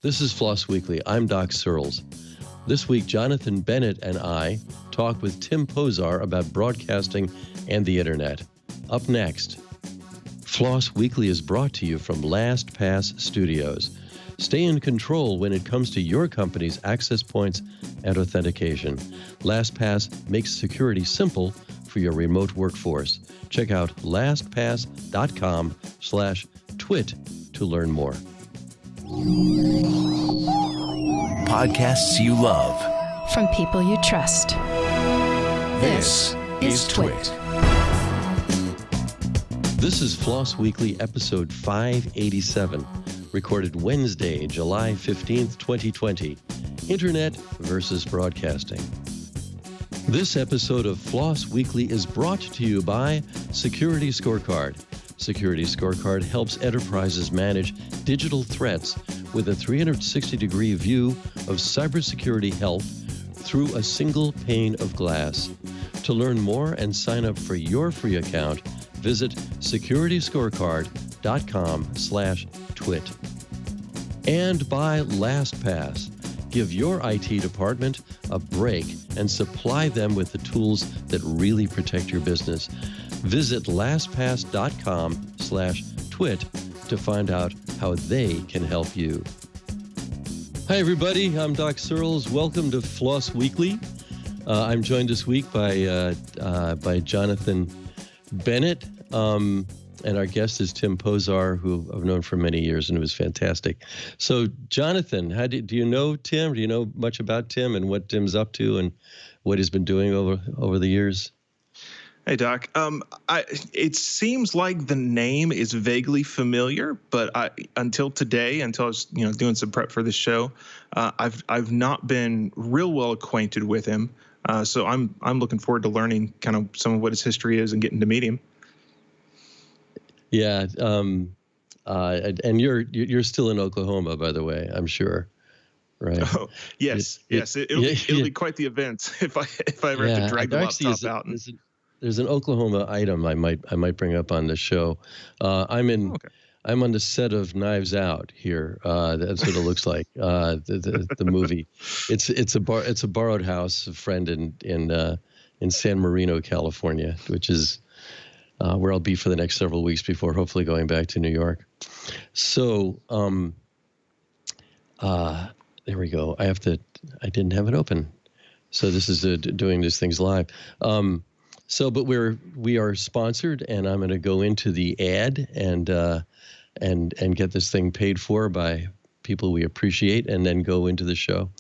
This is FLOSS Weekly. I'm Doc Searls. This week, Jonathan Bennett and I talk with Tim Pozar about broadcasting and the Internet. Up next, FLOSS Weekly is brought to you from LastPass Studios. Stay in control when it comes to your company's access points and authentication. LastPass makes security simple for your remote workforce. Check out lastpass.com/twit to learn more. Podcasts you love. From people you trust. This is TWiT. This is FLOSS Weekly, episode 587, recorded Wednesday, July 15th, 2020. Internet versus broadcasting. This episode of FLOSS Weekly is brought to you by Security Scorecard. Security Scorecard helps enterprises manage digital threats with a 360-degree view of cybersecurity health through a single pane of glass. To learn more and sign up for your free account, visit securityscorecard.com/twit. And by LastPass. Give your IT department a break and supply them with the tools that really protect your business. Visit lastpass.com/twit to find out how they can help you. Hi, everybody. I'm Doc Searls. Welcome to FLOSS Weekly. I'm joined this week by Jonathan Bennett, and our guest is Tim Pozar, who I've known for many years, and it was fantastic. So, Jonathan, do you know Tim? Do you know much about Tim and what Tim's up to and what he's been doing over the years? Hey, Doc. It seems like the name is vaguely familiar, but until today, until I was doing some prep for this show, I've not been real well acquainted with him. So I'm looking forward to learning kind of some of what his history is and getting to meet him. Yeah, and you're still in Oklahoma, by the way, I'm sure, right? Oh, yes. It'll be quite the event if I ever have to drag the laptop out. There's an Oklahoma item I might bring up on the show. I'm on the set of Knives Out here. That's what it looks like. The movie. It's a borrowed house, a friend in San Marino, California, which is where I'll be for the next several weeks before hopefully going back to New York. So there we go. I didn't have it open. So this is doing these things live. But we are sponsored, and I'm going to go into the ad and get this thing paid for by people we appreciate, and then go into the show.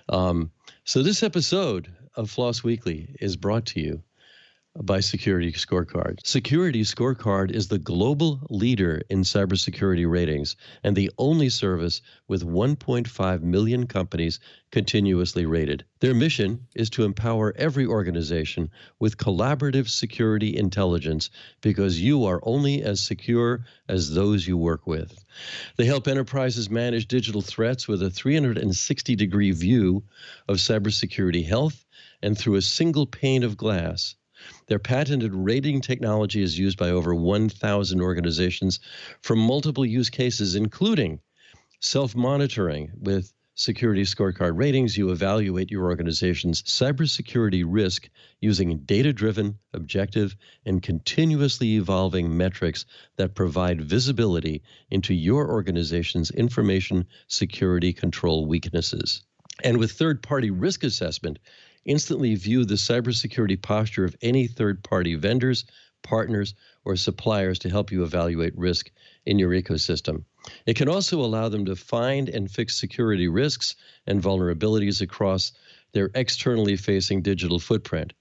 So this episode of FLOSS Weekly is brought to you by Security Scorecard. Security Scorecard is the global leader in cybersecurity ratings and the only service with 1.5 million companies continuously rated. Their mission is to empower every organization with collaborative security intelligence because you are only as secure as those you work with. They help enterprises manage digital threats with a 360-degree view of cybersecurity health and through a single pane of glass. Their patented rating technology is used by over 1,000 organizations for multiple use cases, including self-monitoring. With Security Scorecard ratings, you evaluate your organization's cybersecurity risk using data-driven, objective, and continuously evolving metrics that provide visibility into your organization's information security control weaknesses. And with third-party risk assessment, instantly view the cybersecurity posture of any third-party vendors, partners, or suppliers to help you evaluate risk in your ecosystem. It can also allow them to find and fix security risks and vulnerabilities across their externally facing digital footprint.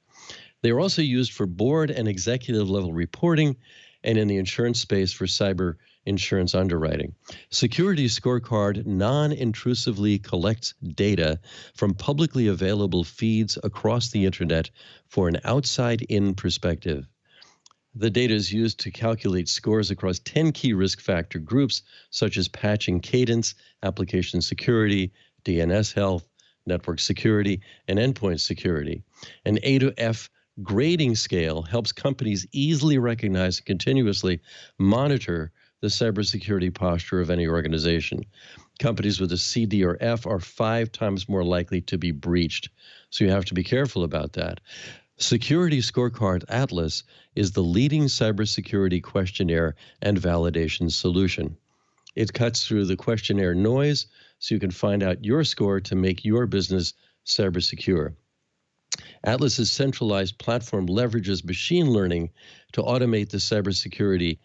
They are also used for board and executive level reporting and in the insurance space for cyber insurance underwriting. Security Scorecard non-intrusively collects data from publicly available feeds across the internet for an outside-in perspective. The data is used to calculate scores across 10 key risk factor groups, such as patching cadence, application security, DNS health, network security, and endpoint security. An A to F grading scale helps companies easily recognize and continuously monitor the cybersecurity posture of any organization. Companies with a C, D, or F are 5 times more likely to be breached. So you have to be careful about that. Security Scorecard Atlas is the leading cybersecurity questionnaire and validation solution. It cuts through the questionnaire noise so you can find out your score to make your business cyber secure. Atlas's centralized platform leverages machine learning to automate the cybersecurity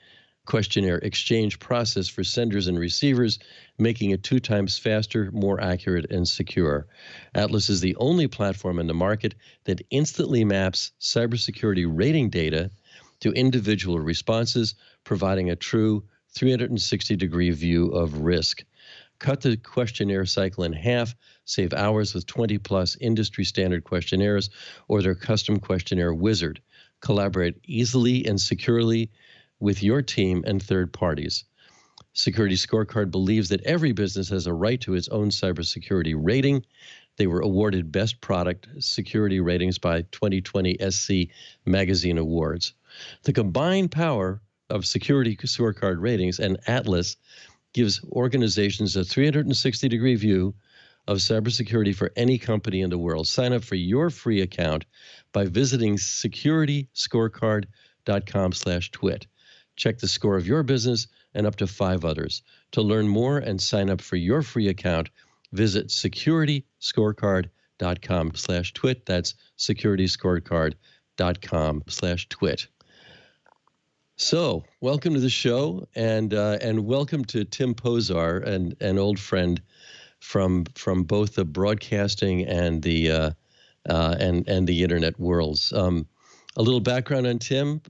questionnaire exchange process for senders and receivers, making it 2 times faster, more accurate, and secure. Atlas is the only platform in the market that instantly maps cybersecurity rating data to individual responses, providing a true 360-degree view of risk. Cut the questionnaire cycle in half, save hours with 20-plus industry-standard questionnaires or their custom questionnaire wizard. Collaborate easily and securely with your team and third parties. Security Scorecard believes that every business has a right to its own cybersecurity rating. They were awarded Best Product Security Ratings by 2020 SC Magazine Awards. The combined power of Security Scorecard ratings and Atlas gives organizations a 360-degree view of cybersecurity for any company in the world. Sign up for your free account by visiting securityscorecard.com/twit. Check the score of your business and up to 5 others. To learn more and sign up for your free account, visit securityscorecard.com/twit. That's securityscorecard.com/twit. So, welcome to the show, and welcome to Tim Pozar, an old friend from both the broadcasting and the internet worlds. A little background on Tim.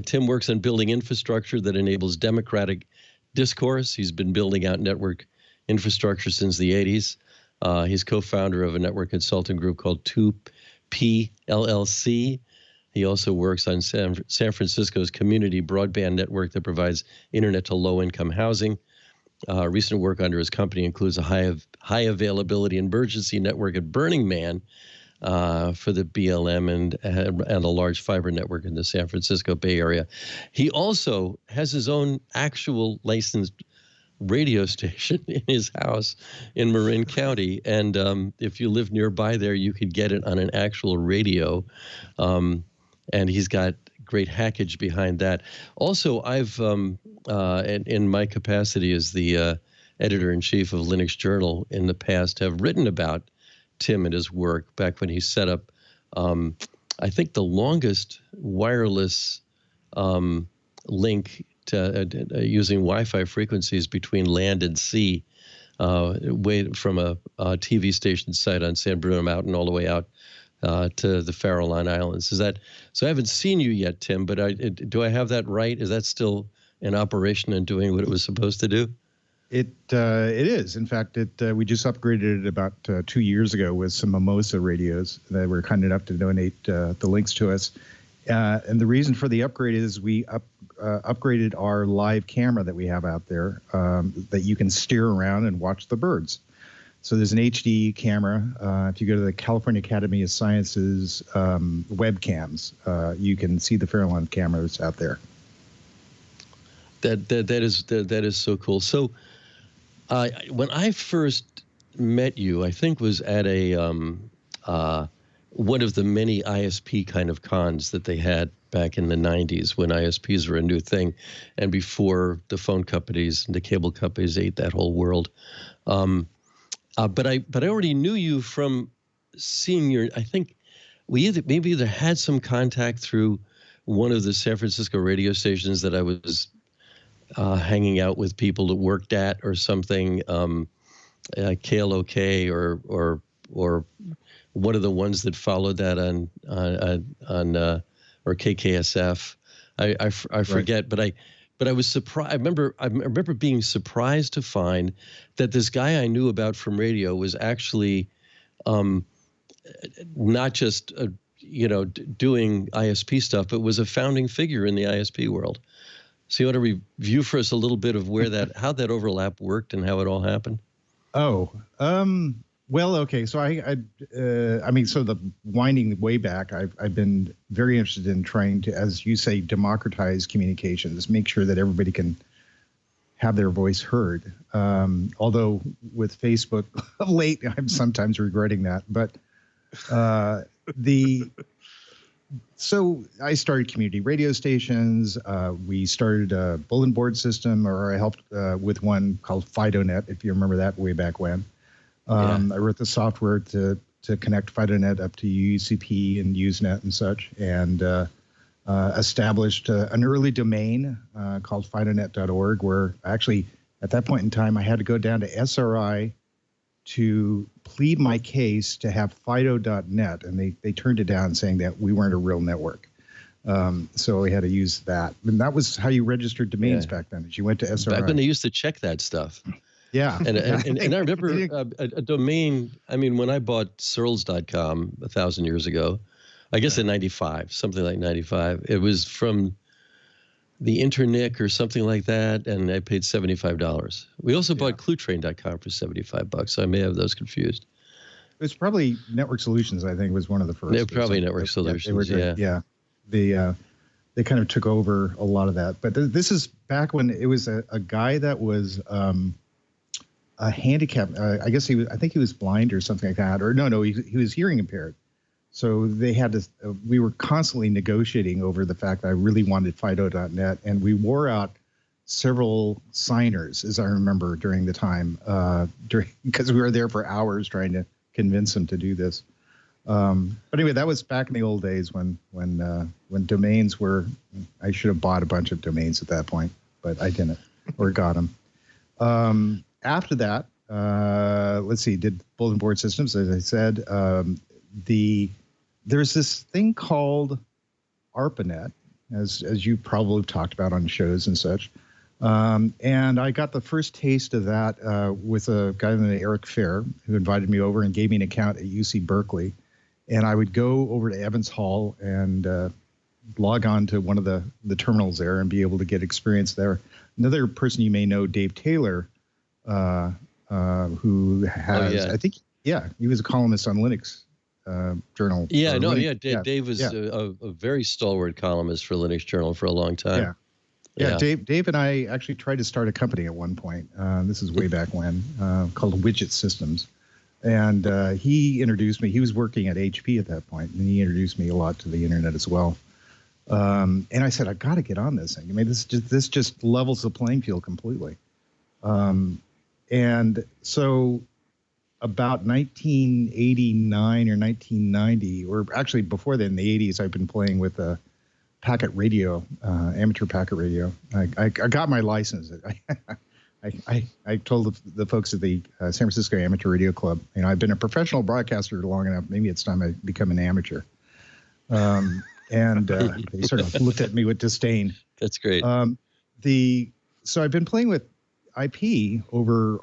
Tim works on building infrastructure that enables democratic discourse. He's been building out network infrastructure since the 80s. He's co-founder of a network consulting group called 2P LLC. He also works on San Francisco's community broadband network that provides internet to low-income housing. Recent work under his company includes a high availability emergency network at Burning Man for the BLM and a large fiber network in the San Francisco Bay Area. He also has his own actual licensed radio station in his house in Marin County, and if you live nearby there, you could get it on an actual radio. And he's got great hackage behind that. Also, I've, in my capacity as the editor-in-chief of Linux Journal in the past, have written about Tim and his work back when he set up, I think, the longest wireless link to using Wi-Fi frequencies between land and sea, way from a TV station site on San Bruno Mountain all the way out to the Farallon Islands. Is that so? I haven't seen you yet, Tim, but do I have that right? Is that still in operation and doing what it was supposed to do? It is. In fact, we just upgraded it about 2 years ago with some Mimosa radios that were kind enough to donate the links to us. And the reason for the upgrade is we upgraded our live camera that we have out there that you can steer around and watch the birds. So there's an HD camera. If you go to the California Academy of Sciences webcams, you can see the Farallon cameras out there. That is so cool. So when I first met you, I think was at a one of the many ISP kind of cons that they had back in the 90s when ISPs were a new thing, and before the phone companies and the cable companies ate that whole world. But I already knew you from seeing your. I think we maybe either had some contact through one of the San Francisco radio stations that I was hanging out with people that worked at, or something, KLOK or one of the ones that followed that on or KKSF. I forget, right. But I was surprised. I remember being surprised to find that this guy I knew about from radio was actually not just doing ISP stuff, but was a founding figure in the ISP world. So you want to review for us a little bit of how that overlap worked and how it all happened? Oh, well, okay. So I mean, so the winding way back, I've been very interested in trying to, as you say, democratize communications, make sure that everybody can have their voice heard. Although with Facebook of late, I'm sometimes regretting that. But so I started community radio stations. We started a bulletin board system, or I helped with one called FidoNet, if you remember that way back when. I wrote the software to connect FidoNet up to UCP and Usenet and such, and established an early domain called fidonet.org, where actually at that point in time I had to go down to SRI to plead my case to have fido.net, and they turned it down, saying that we weren't a real network. So we had to use that. And that was how you registered domains back then, is you went to SRI. Back when they used to check that stuff. Yeah. And I remember a domain, I mean, when I bought Searls.com 1,000 years ago, I guess in 95, something like 95, it was from the Internic or something like that, and I paid $75. We also bought ClueTrain.com for $75, so I may have those confused. It was probably Network Solutions, I think, was one of the first. They were probably Network Solutions, yeah. They kind of took over a lot of that. But this is back when it was a guy that was a handicap. I think he was blind or something like that. Or no, he was hearing impaired. So they had to. We were constantly negotiating over the fact that I really wanted Fido.net, and we wore out several signers, as I remember, during the time, because we were there for hours trying to convince them to do this. But anyway, that was back in the old days when domains were. I should have bought a bunch of domains at that point, but I didn't, or got them. After that, let's see, did bulletin board systems, as I said. There's this thing called Arpanet, as you probably talked about on shows and such. And I got the first taste of that with a guy named Eric Fair, who invited me over and gave me an account at UC Berkeley. And I would go over to Evans Hall and log on to one of the terminals there and be able to get experience there. Another person you may know, Dave Taylor, who has, I think, he was a columnist on Linux Journal. Dave was a very stalwart columnist for Linux Journal for a long time. Yeah. Dave and I actually tried to start a company at one point. This is way back when, called Widget Systems. And he introduced me. He was working at HP at that point, and he introduced me a lot to the internet as well. And I said, I got to get on this thing. I mean, this just levels the playing field completely. And so about 1989 or 1990, or actually before then, in the 80s, I've been playing with a packet radio, amateur packet radio. I got my license. I told the folks at the San Francisco Amateur Radio Club, I've been a professional broadcaster long enough. Maybe it's time I become an amateur. And they sort of looked at me with disdain. That's great. So I've been playing with IP over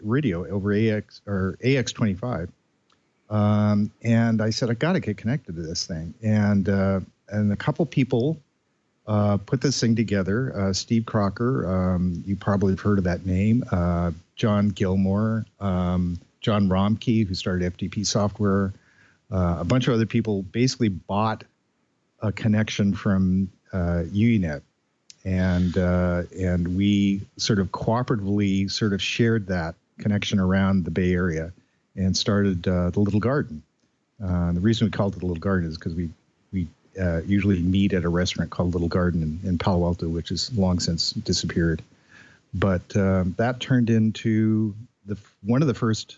radio, over AX or AX25. And I said, I got to get connected to this thing. And a couple people put this thing together. Steve Crocker, you probably have heard of that name. John Gilmore, John Romke, who started FTP Software. A bunch of other people basically bought a connection from UNet. And we sort of cooperatively sort of shared that connection around the Bay Area and started the Little Garden. The reason we called it the Little Garden is because we usually meet at a restaurant called Little Garden in Palo Alto, which has long since disappeared. But that turned into one of the first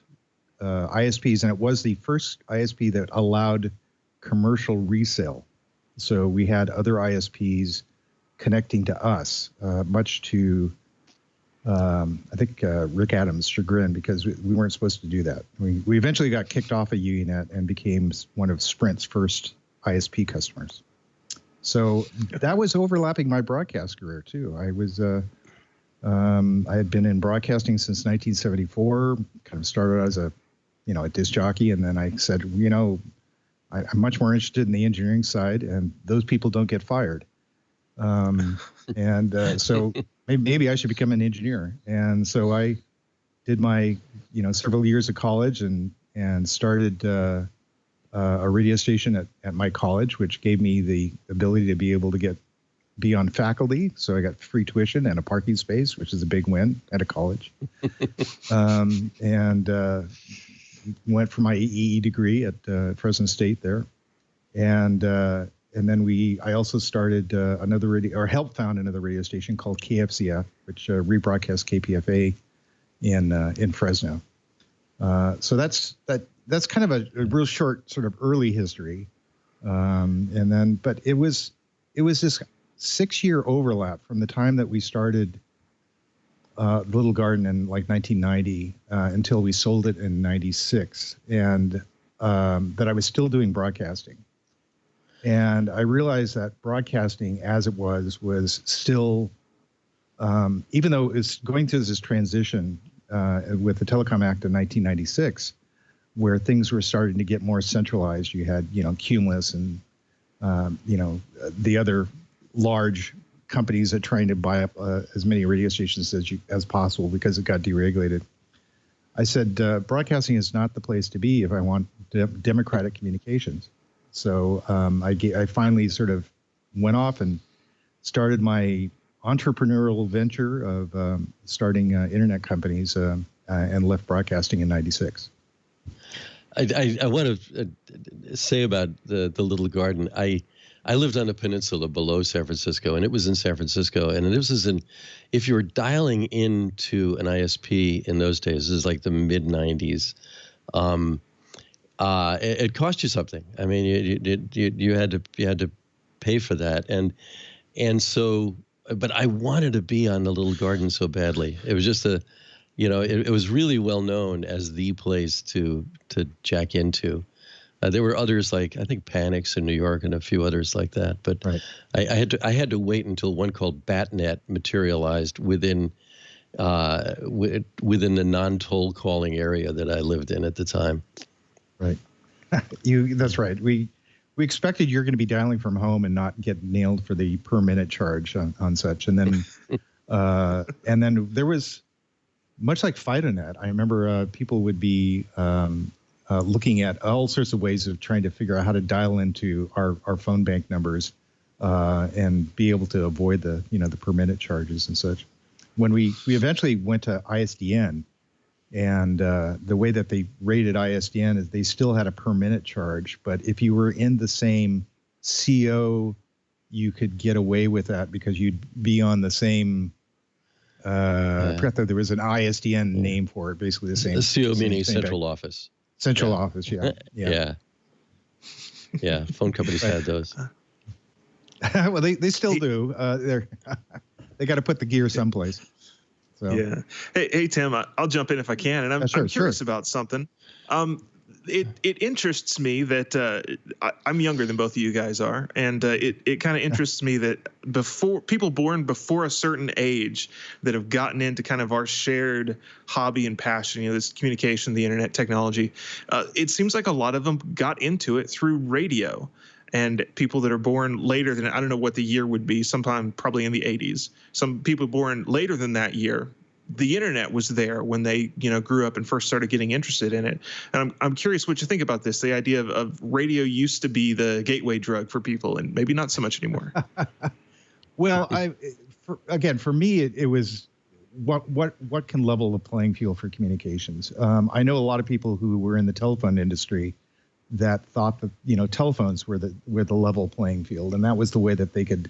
ISPs, and it was the first ISP that allowed commercial resale. So we had other ISPs connecting to us, much to, I think, Rick Adams' chagrin, because we weren't supposed to do that. We eventually got kicked off of UNet and became one of Sprint's first ISP customers. So that was overlapping my broadcast career, too. I had been in broadcasting since 1974, kind of started as a disc jockey, and then I said, I'm much more interested in the engineering side, and those people don't get fired. So maybe I should become an engineer. And so I did my, several years of college and started a radio station at my college, which gave me the ability to be able to get be on faculty, so I got free tuition and a parking space, which is a big win at a college. And went for my EE degree at Fresno State there, and then I also started another radio, or helped found another radio station called KFCF, which rebroadcast KPFA in Fresno. So that's kind of a real short sort of early history, but it was this 6-year overlap from the time that we started Little Garden in like 1990 until we sold it in 96, and that I was still doing broadcasting. And I realized that broadcasting as it was still, even though it was going through this transition with the Telecom Act of 1996, where things were starting to get more centralized. You had, Cumulus and, the other large companies that trying to buy up as many radio stations as possible because it got deregulated. I said, broadcasting is not the place to be if I want democratic communications. So I finally sort of went off and started my entrepreneurial venture of starting internet companies and left broadcasting in 96. I want to say about the Little Garden. I lived on a peninsula below San Francisco, and it was in San Francisco. And this was if you were dialing into an ISP in those days, this is like the mid 90s. It cost you something. I mean, you had to pay for that, and so. But I wanted to be on the Little Garden so badly. It was just it was really well known as the place to jack into. There were others like, I think, Panics in New York and a few others like that. But right. I had to wait until one called BatNet materialized within the non-toll calling area that I lived in at the time. Right. That's right. We expected you're going to be dialing from home and not get nailed for the per minute charge on such. And then there was, much like FidoNet, I remember people would be looking at all sorts of ways of trying to figure out how to dial into our phone bank numbers and be able to avoid the per minute charges and such. When we eventually went to ISDN, and the way that they rated ISDN is they still had a per minute charge, but if you were in the same CO, you could get away with that because you'd be on the same. I forgot that there was an ISDN name for it, basically the same. The CO meaning central office. Central office, yeah. Yeah, phone companies had those. Well, they still do. They got to put the gear someplace. So. Yeah. Hey, Tim, I'll jump in if I can, and I'm curious about something. It interests me that I'm younger than both of you guys are, and it kind of interests me that before people born before a certain age that have gotten into kind of our shared hobby and passion, this communication, the internet technology, it seems like a lot of them got into it through radio. And people that are born later than, I don't know what the year would be, sometime probably in the 80s. Some people born later than that year, the internet was there when they, grew up and first started getting interested in it. And I'm curious what you think about this. The idea of radio used to be the gateway drug for people, and maybe not so much anymore. Well, for me, it was what can level the playing field for communications. I know a lot of people who were in the telephone industry that thought that telephones were the level playing field, and that was the way that they could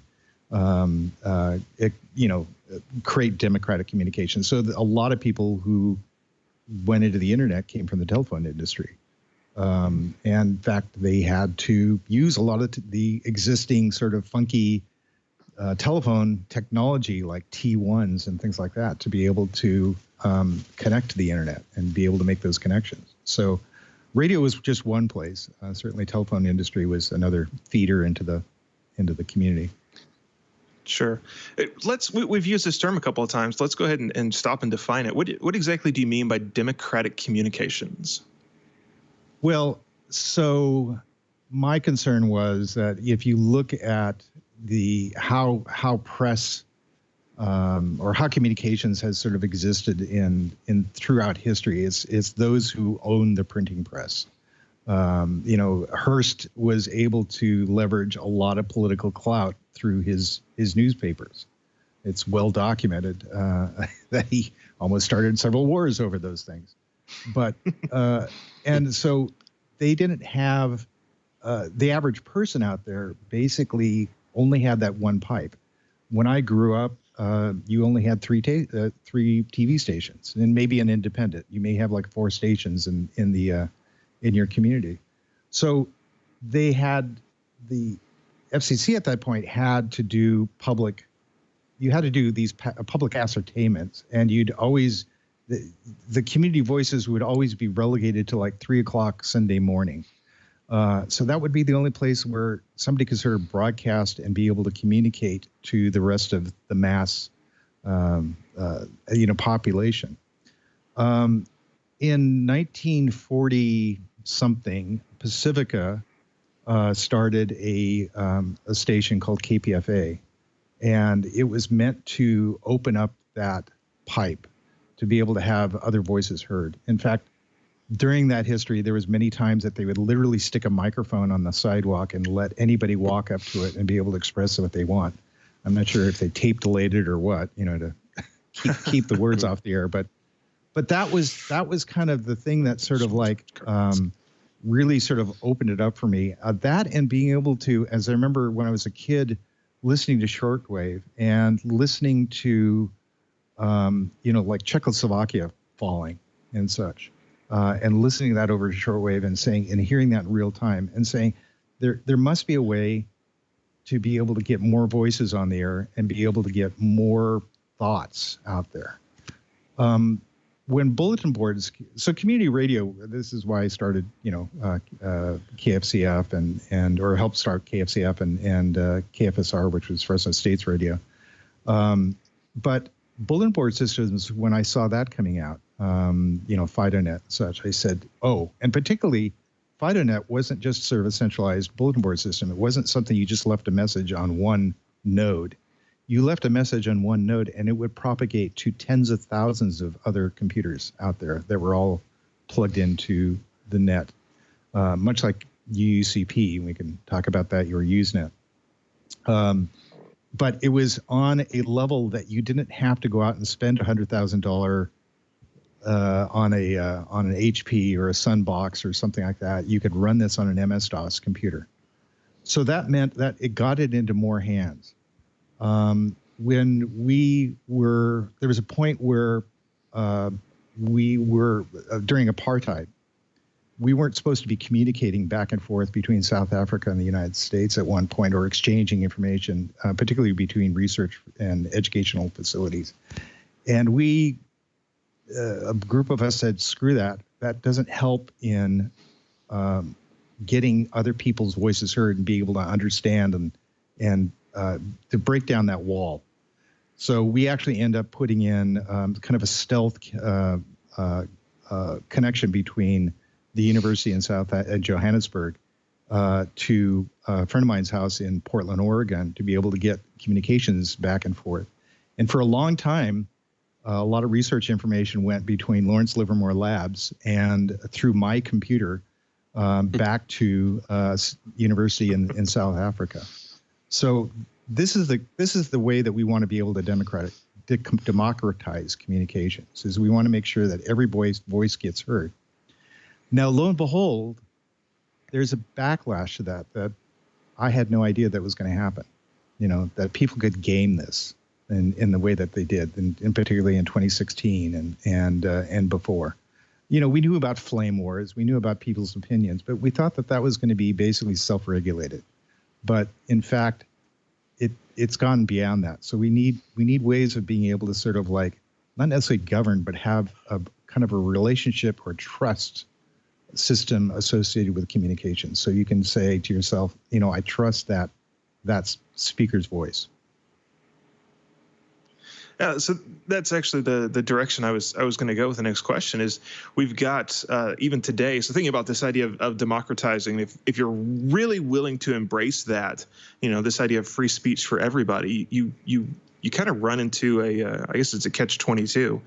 create democratic communication. So a lot of people who went into the internet came from the telephone industry. And in fact, they had to use a lot of the existing sort of funky telephone technology like T1s and things like that to be able to connect to the internet and be able to make those connections. So radio was just one place. Certainly telephone industry was another feeder into the community. Sure. We've used this term a couple of times. Let's go ahead and stop and define it. What exactly do you mean by democratic communications? Well, so my concern was that if you look at how press or how communications has sort of existed in throughout history, it's those who own the printing press. Hearst was able to leverage a lot of political clout through his newspapers. It's well documented that he almost started several wars over those things. But and so they didn't have the average person out there basically only had that one pipe. When I grew up, you only had three TV stations and maybe an independent. You may have like 4 stations in your community. So they had the FCC at that point had to do public. You had to do these public ascertainments, and you'd always the community voices would always be relegated to like 3:00 Sunday morning. So that would be the only place where somebody could sort of broadcast and be able to communicate to the rest of the mass, population. In 1940 something, Pacifica started a station called KPFA, and it was meant to open up that pipe to be able to have other voices heard. In fact, during that history, there was many times that they would literally stick a microphone on the sidewalk and let anybody walk up to it and be able to express what they want. I'm not sure if they tape delayed it or what, to keep the words off the air. But that was kind of the thing that sort of like really sort of opened it up for me. That and being able to, as I remember when I was a kid, listening to shortwave and listening to, like Czechoslovakia falling and such. And listening to that over shortwave and hearing that in real time and saying there must be a way to be able to get more voices on the air and be able to get more thoughts out there. When bulletin boards, so community radio, this is why I started, KFCF or helped start KFCF and KFSR, which was Fresno State's radio. But bulletin board systems, when I saw that coming out, FidoNet and such, I said, and particularly FidoNet wasn't just sort of a centralized bulletin board system. It wasn't something you just left a message on one node. You left a message on one node and it would propagate to tens of thousands of other computers out there that were all plugged into the net, much like UUCP. We can talk about that, your Usenet. But it was on a level that you didn't have to go out and spend $100,000 on an HP or a Sunbox or something like that. You could run this on an MS-DOS computer. So that meant that it got it into more hands. When there was a point where we were during apartheid. We weren't supposed to be communicating back and forth between South Africa and the United States at one point, or exchanging information, particularly between research and educational facilities. And a group of us said, screw that. That doesn't help in getting other people's voices heard and being able to understand and to break down that wall. So we actually end up putting in kind of a stealth connection between the university in Johannesburg to a friend of mine's house in Portland, Oregon, to be able to get communications back and forth. And for a long time, a lot of research information went between Lawrence Livermore Labs and through my computer back to university in South Africa. So this is the way that we want to be able to democratize communications. Is we want to make sure that every voice gets heard. Now, lo and behold, there's a backlash to that I had no idea that was going to happen. That people could game this in the way that they did, and particularly in 2016 and before. We knew about flame wars, we knew about people's opinions, but we thought that was going to be basically self-regulated. But in fact, it's gone beyond that. So we need ways of being able to sort of like not necessarily govern, but have a kind of a relationship or trust system associated with communication. So you can say to yourself, I trust that's speaker's voice. Yeah, so that's actually the direction I was going to go with the next question. Is we've got even today. So thinking about this idea of democratizing, if you're really willing to embrace that, this idea of free speech for everybody, you kind of run into I guess it's a catch-22.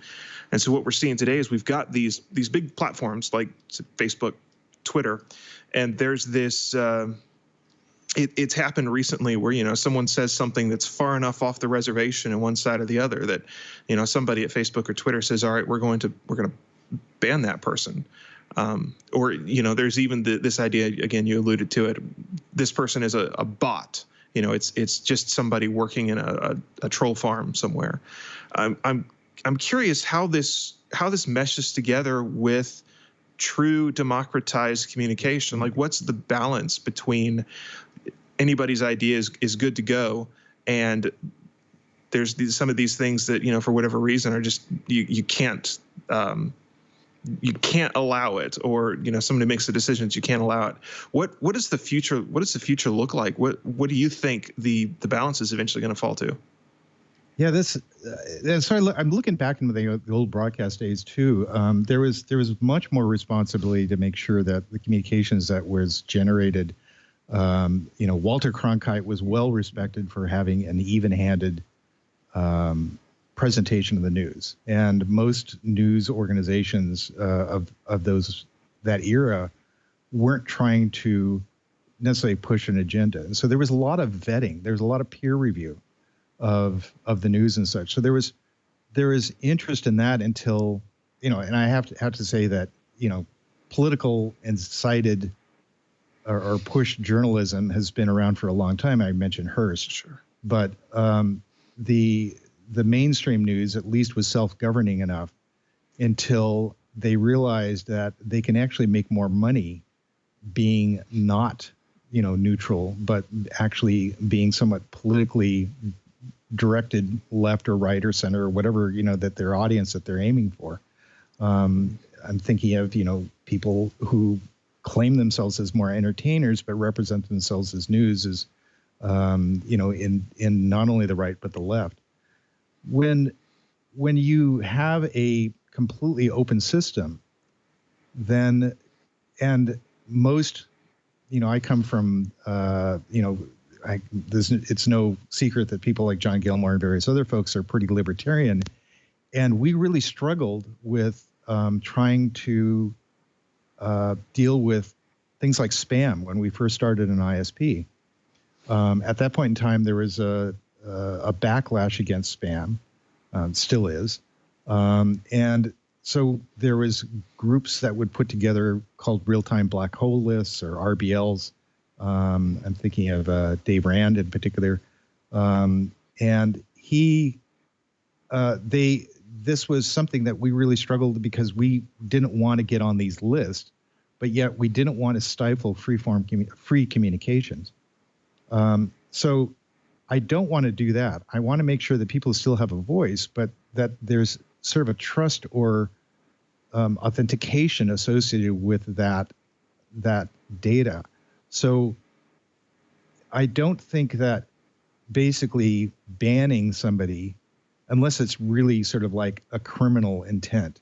And so what we're seeing today is we've got these big platforms like Facebook, Twitter, and there's this. It's happened recently where someone says something that's far enough off the reservation on one side or the other that somebody at Facebook or Twitter says, all right, we're going to ban that person. Or there's even this idea, again, you alluded to it, this person is a bot. It's just somebody working in a troll farm somewhere. I'm curious how this meshes together with true democratized communication. Like, what's the balance between anybody's idea is good to go, and there's some of these things that for whatever reason are just you can't allow it, or somebody makes the decisions, you can't allow it. What is the future? What does the future look like? What do you think the balance is eventually going to fall to? Yeah, so I'm looking back into the old broadcast days too. There was much more responsibility to make sure that the communications that was generated. Walter Cronkite was well respected for having an even-handed presentation of the news, and most news organizations of that era weren't trying to necessarily push an agenda. And so there was a lot of vetting. There was a lot of peer review of the news and such. So there was interest in that until and I have to say that political incited or push journalism has been around for a long time. I mentioned Hearst, sure, but the mainstream news at least was self-governing enough until they realized that they can actually make more money being not neutral, but actually being somewhat politically directed left or right or center or whatever that their audience that they're aiming for. I'm thinking of people who claim themselves as more entertainers, but represent themselves as news, as in not only the right but the left. When you have a completely open system, then and most, I come from it's no secret that people like John Gilmore and various other folks are pretty libertarian, and we really struggled with trying to deal with things like spam when we first started an ISP. At that point in time, there was a backlash against spam, still is, and so there was groups that would put together called real-time black hole lists, or RBLs. I'm thinking of Dave Rand in particular, and this was something that we really struggled because we didn't want to get on these lists, but yet we didn't want to stifle free communications. So I don't want to do that. I want to make sure that people still have a voice, but that there's sort of a trust or authentication associated with that data. So I don't think that basically banning somebody, unless it's really sort of like a criminal intent,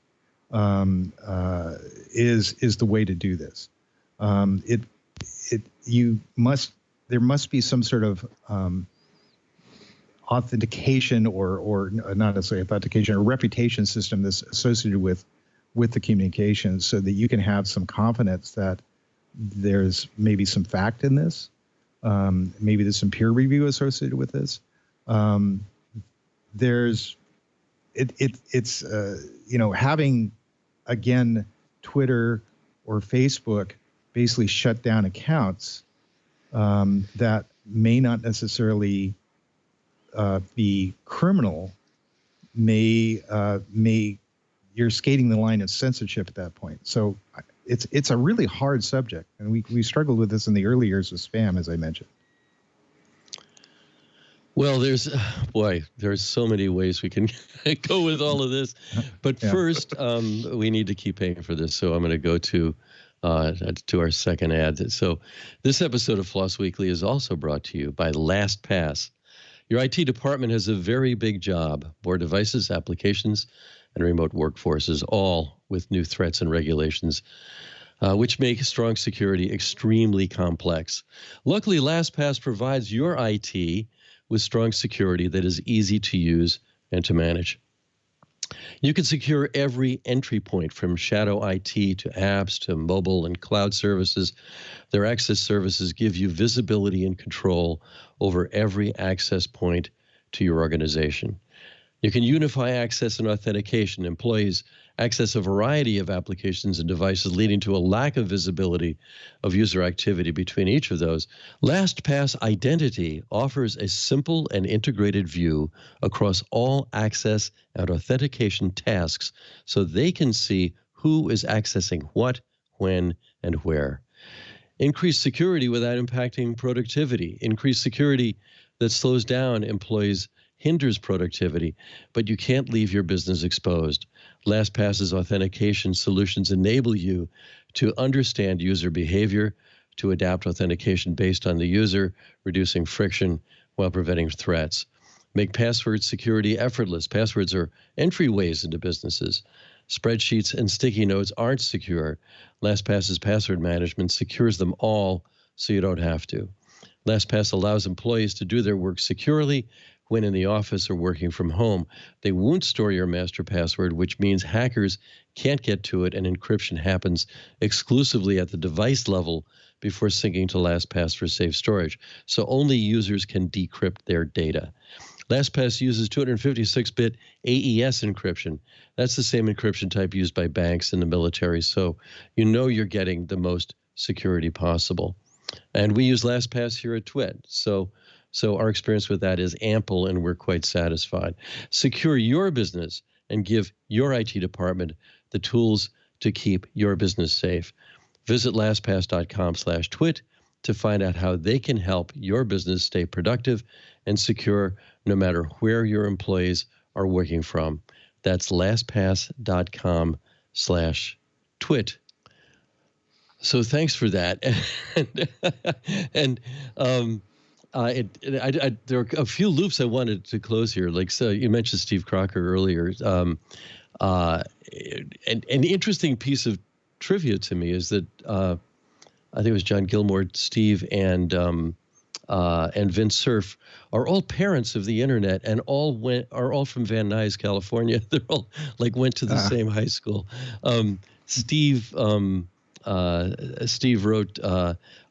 is the way to do this. There must be some sort of authentication or not necessarily authentication, or reputation system that's associated with the communications, so that you can have some confidence that there's maybe some fact in this. Maybe there's some peer review associated with this. It's having, again, Twitter or Facebook basically shut down accounts that may not necessarily be criminal. You're skating the line of censorship at that point. So it's a really hard subject, and we struggled with this in the early years of spam, as I mentioned. Well, there's so many ways we can go with all of this. But first, we need to keep paying for this. So I'm going to go to our second ad. So this episode of Floss Weekly is also brought to you by LastPass. Your IT department has a very big job. More devices, applications, and remote workforces, all with new threats and regulations, which make strong security extremely complex. Luckily, LastPass provides your IT with strong security that is easy to use and to manage. You can secure every entry point from shadow IT to apps to mobile and cloud services. Their access services give you visibility and control over every access point to your organization. You can unify access and authentication. Employees access a variety of applications and devices, leading to a lack of visibility of user activity between each of those. LastPass Identity offers a simple and integrated view across all access and authentication tasks so they can see who is accessing what, when, and where. Increase security without impacting productivity. Increase security that slows down employees, hinders productivity, but you can't leave your business exposed. LastPass's authentication solutions enable you to understand user behavior, to adapt authentication based on the user, reducing friction while preventing threats. Make password security effortless. Passwords are entryways into businesses. Spreadsheets and sticky notes aren't secure. LastPass's password management secures them all so you don't have to. LastPass allows employees to do their work securely when in the office or working from home. They won't store your master password, which means hackers can't get to it, and encryption happens exclusively at the device level before syncing to LastPass for safe storage. So only users can decrypt their data. LastPass uses 256-bit AES encryption. That's the same encryption type used by banks and the military, so you know you're getting the most security possible. And we use LastPass here at TWiT, so our experience with that is ample, and we're quite satisfied. Secure your business and give your IT department the tools to keep your business safe. Visit LastPass.com/TWiT to find out how they can help your business stay productive and secure no matter where your employees are working from. That's LastPass.com/TWiT. So thanks for that. There are a few loops I wanted to close here. Like, so you mentioned Steve Crocker earlier. An interesting piece of trivia to me is that I think it was John Gilmore, Steve, and Vince Cerf are all parents of the internet, and are all from Van Nuys, California. They're all went to the same high school. Steve wrote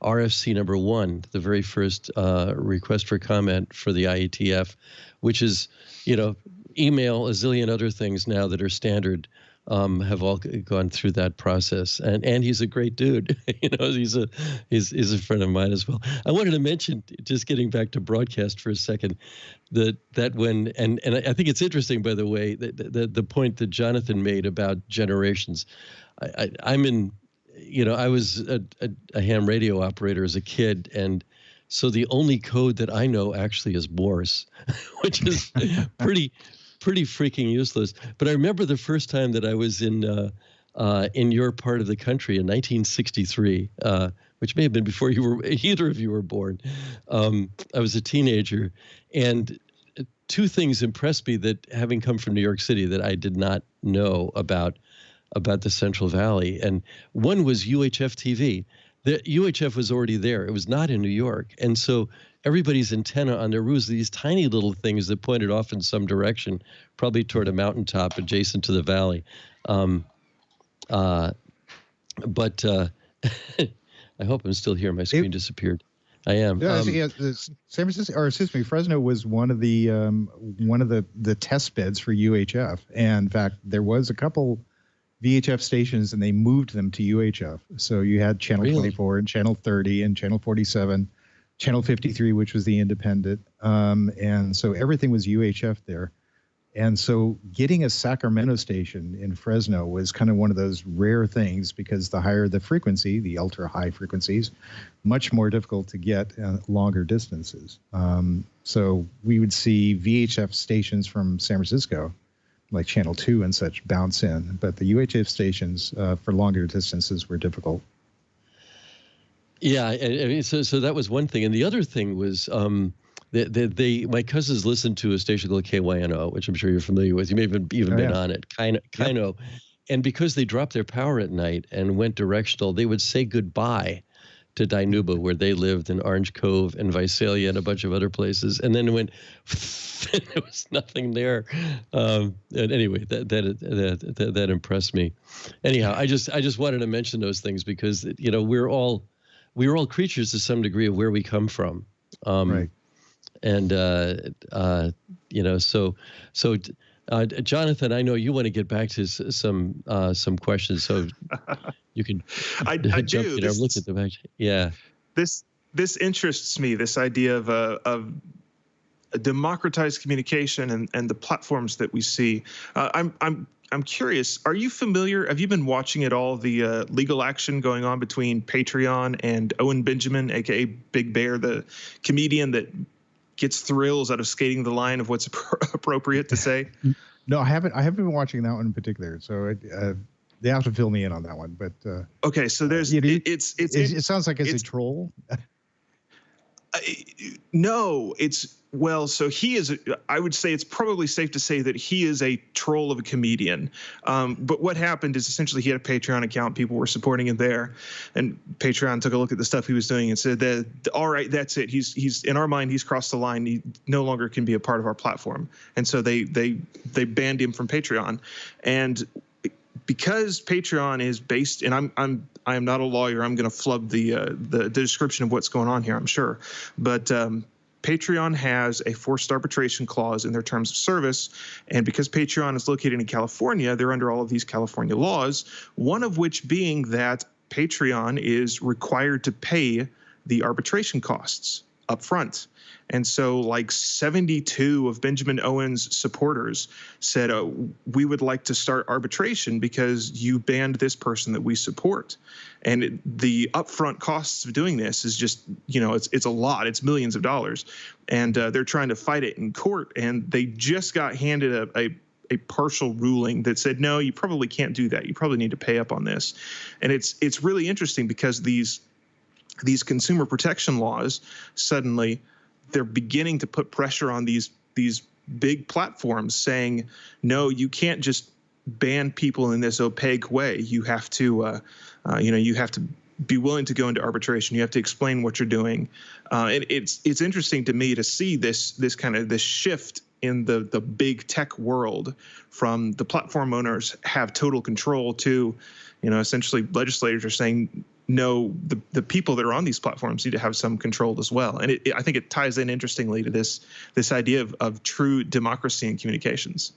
RFC number 1, the very first request for comment for the IETF, which is, email, a zillion other things now that are standard, have all gone through that process. And he's a great dude. He's a friend of mine as well. I wanted to mention, just getting back to broadcast for a second, that when, and I think it's interesting, by the way, the point that Jonathan made about generations. I'm in, I was a ham radio operator as a kid, and so the only code that I know actually is Morse, which is pretty freaking useless. But I remember the first time that I was in your part of the country in 1963, which may have been before either of you were born. I was a teenager, and two things impressed me that, having come from New York City, that I did not know about the Central Valley. And one was UHF TV. The UHF was already there. It was not in New York. And so everybody's antenna on their roofs, these tiny little things that pointed off in some direction, probably toward a mountaintop adjacent to the valley. But I hope I'm still here. My screen disappeared. I am. San Francisco, or excuse me, Fresno was one of the test beds for UHF. And in fact, there was a couple VHF stations, and they moved them to UHF. So you had Channel 24 and Channel 30 and Channel 47, Channel 53, which was the independent. And so everything was UHF there. And so getting a Sacramento station in Fresno was kind of one of those rare things, because the higher the frequency, the ultra high frequencies, much more difficult to get longer distances. So we would see VHF stations from San Francisco, like Channel 2 and such, bounce in, but the UHF stations for longer distances were difficult. Yeah, I mean, so that was one thing, and the other thing was my cousins listened to a station called KYNO, which I'm sure you're familiar with. You may have even been on it, KYNO, yep. And because they dropped their power at night and went directional, they would say goodbye to Dinuba, where they lived, in Orange Cove and Visalia and a bunch of other places, and then when there was nothing there. And anyway, that impressed me. Anyhow, I just wanted to mention those things because we're all creatures to some degree of where we come from. Right. And Jonathan, I know you want to get back to some questions, so you can. I jump do. in. Look at the back. Yeah. This interests me. This idea of a democratized communication and the platforms that we see. I'm curious. Are you familiar? Have you been watching at all the legal action going on between Patreon and Owen Benjamin, aka Big Bear, the comedian that gets thrills out of skating the line of what's appropriate to say? No, I haven't been watching that one in particular. So they have to fill me in on that one. But okay, so there's it sounds like it's a troll. No, so he is, I would say it's probably safe to say that he is a troll of a comedian. But what happened is essentially he had a Patreon account. People were supporting him there. And Patreon took a look at the stuff he was doing and said that, all right, that's it. He's in our mind, he's crossed the line. He no longer can be a part of our platform. And so they banned him from Patreon. And because Patreon is based, and I am not a lawyer. I'm going to flub the description of what's going on here, I'm sure. But Patreon has a forced arbitration clause in their terms of service. And because Patreon is located in California, they're under all of these California laws, one of which being that Patreon is required to pay the arbitration costs up front. And so like 72 of Benjamin Owen's supporters said, we would like to start arbitration because you banned this person that we support. And the upfront costs of doing this is just, it's a lot. It's millions of dollars. And they're trying to fight it in court. And they just got handed a partial ruling that said, no, you probably can't do that. You probably need to pay up on this. And it's really interesting because these consumer protection laws suddenly they're beginning to put pressure on these big platforms saying, no, you can't just ban people in this opaque way. You have to, you have to be willing to go into arbitration. You have to explain what you're doing. And it's interesting to me to see this shift in the big tech world from the platform owners have total control to, essentially legislators are saying, no, the people that are on these platforms need to have some control as well. And I think it ties in interestingly to this idea of true democracy in communications.